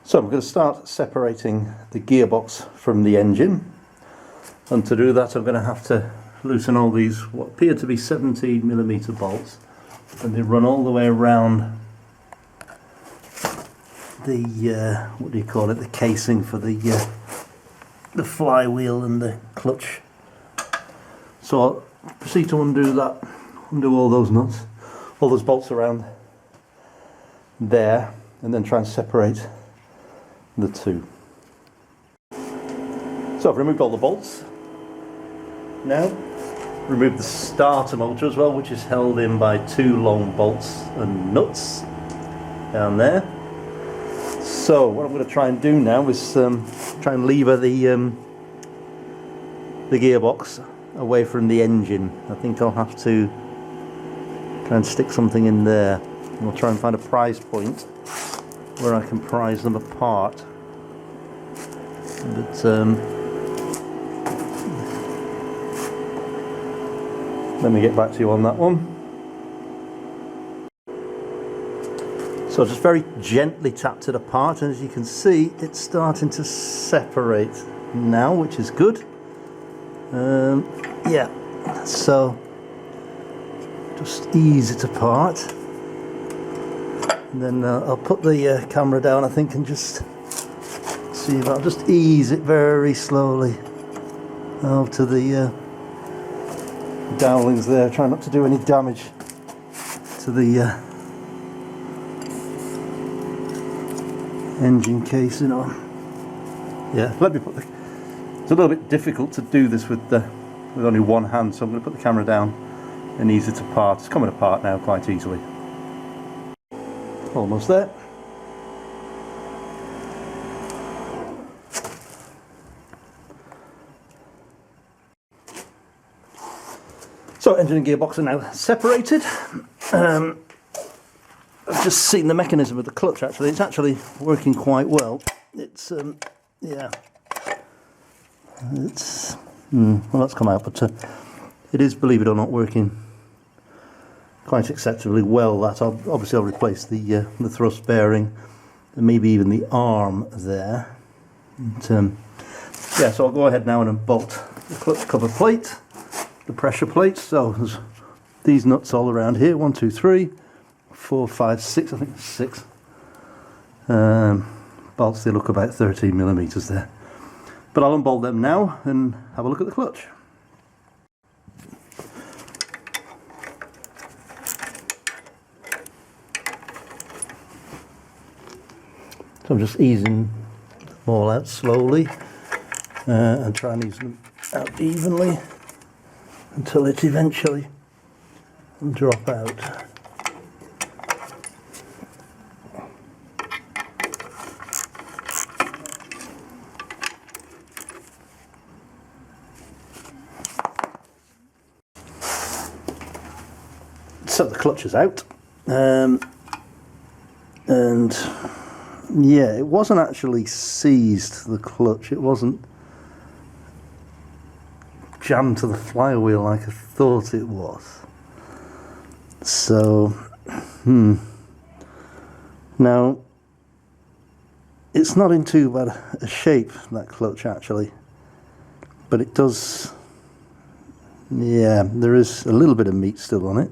So I'm going to start separating the gearbox from the engine, and to do that I'm going to have to loosen all these what appear to be 17mm bolts, and they run all the way around the what do you call it, the casing for the flywheel and the clutch. So I'll proceed to undo that, undo all those nuts, all those bolts around there, and then try and separate the two. So I've removed all the bolts. Now remove the starter motor as well, which is held in by two long bolts and nuts down there. So what I'm going to try and do now is try and lever the gearbox away from the engine. I think I'll have to try and stick something in there. I'll try and find a prise point where I can prise them apart. But let me get back to you on that one. So I just very gently tapped it apart, and as you can see it's starting to separate now, which is good. Yeah, so just ease it apart, and then I'll put the camera down, I think, and just see if I'll just ease it very slowly over to the dowlings there. Try not to do any damage to the engine casing on. Yeah, let me put the. It's a little bit difficult to do this with only one hand, so I'm going to put the camera down and ease it apart. It's coming apart now quite easily. Almost there. So engine and gearbox are now separated. I've just seen the mechanism of the clutch. Actually, it's actually working quite well. It's yeah, it's well, that's come out, but it is, believe it or not, working quite acceptably well. That I'll replace the thrust bearing and maybe even the arm there. And, yeah, so I'll go ahead now and unbolt the clutch cover plate, the pressure plate. So there's these nuts all around here. 1, 2, 3, 4, 5, 6. I think it's 6 bolts. They look about 13mm there, but I'll unbolt them now and have a look at the clutch. So I'm just easing them all out slowly and trying to ease them out evenly until it eventually will drop out. So the clutch is out, and yeah, it wasn't actually seized, the clutch. It wasn't jammed to the flywheel like I thought it was. So, now it's not in too bad a shape, that clutch, actually, but it does, yeah, there is a little bit of meat still on it,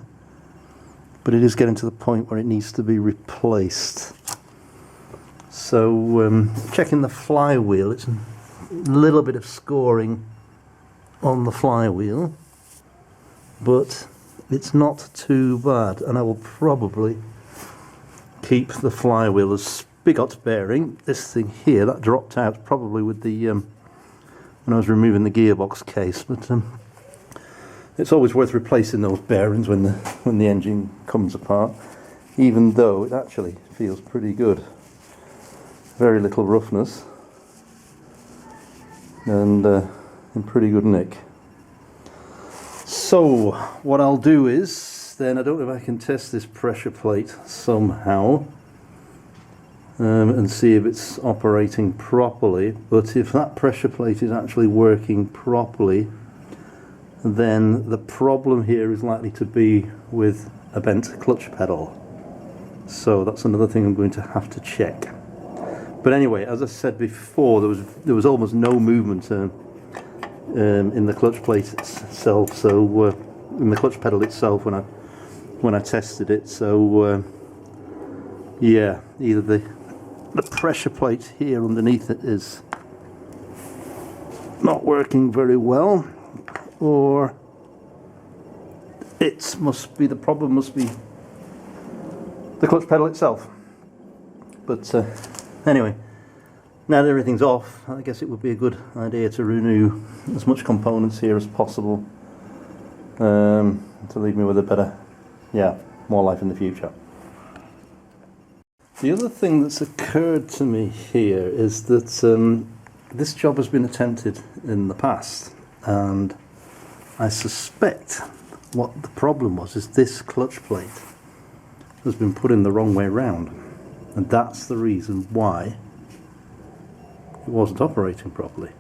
but it is getting to the point where it needs to be replaced. So checking the flywheel, it's a little bit of scoring on the flywheel, but it's not too bad, and I will probably keep the flywheel as spigot bearing. This thing here, that dropped out probably with the when I was removing the gearbox case, but it's always worth replacing those bearings when the engine comes apart, even though it actually feels pretty good. Very little roughness and in pretty good nick. So what I'll do is then, I don't know if I can test this pressure plate somehow and see if it's operating properly, but if that pressure plate is actually working properly, then the problem here is likely to be with a bent clutch pedal. So that's another thing I'm going to have to check. But anyway, as I said before, there was almost no movement in the clutch plate itself. So in the clutch pedal itself when I tested it. So yeah, either the pressure plate here underneath it is not working very well, or the problem must be the clutch pedal itself. But anyway, now that everything's off, I guess it would be a good idea to renew as much components here as possible, to leave me with a better, more life in the future. The other thing that's occurred to me here is that this job has been attempted in the past, and I suspect what the problem was is this clutch plate has been put in the wrong way round, and that's the reason why it wasn't operating properly.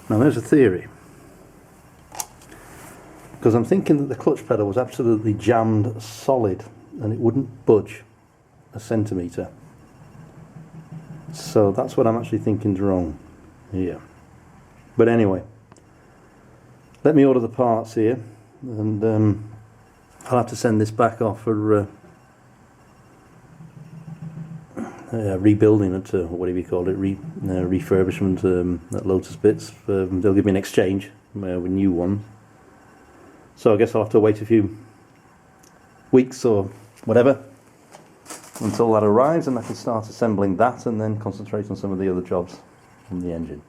Now there's a theory, because I'm thinking that the clutch pedal was absolutely jammed solid and it wouldn't budge a centimetre. So that's what I'm actually thinking is wrong here. But anyway, let me order the parts here, and I'll have to send this back off for rebuilding it, whatever you call it, refurbishment at Lotus Bits. They'll give me an exchange with new ones. So I guess I'll have to wait a few weeks or whatever until that arrives, and I can start assembling that and then concentrate on some of the other jobs on the engine.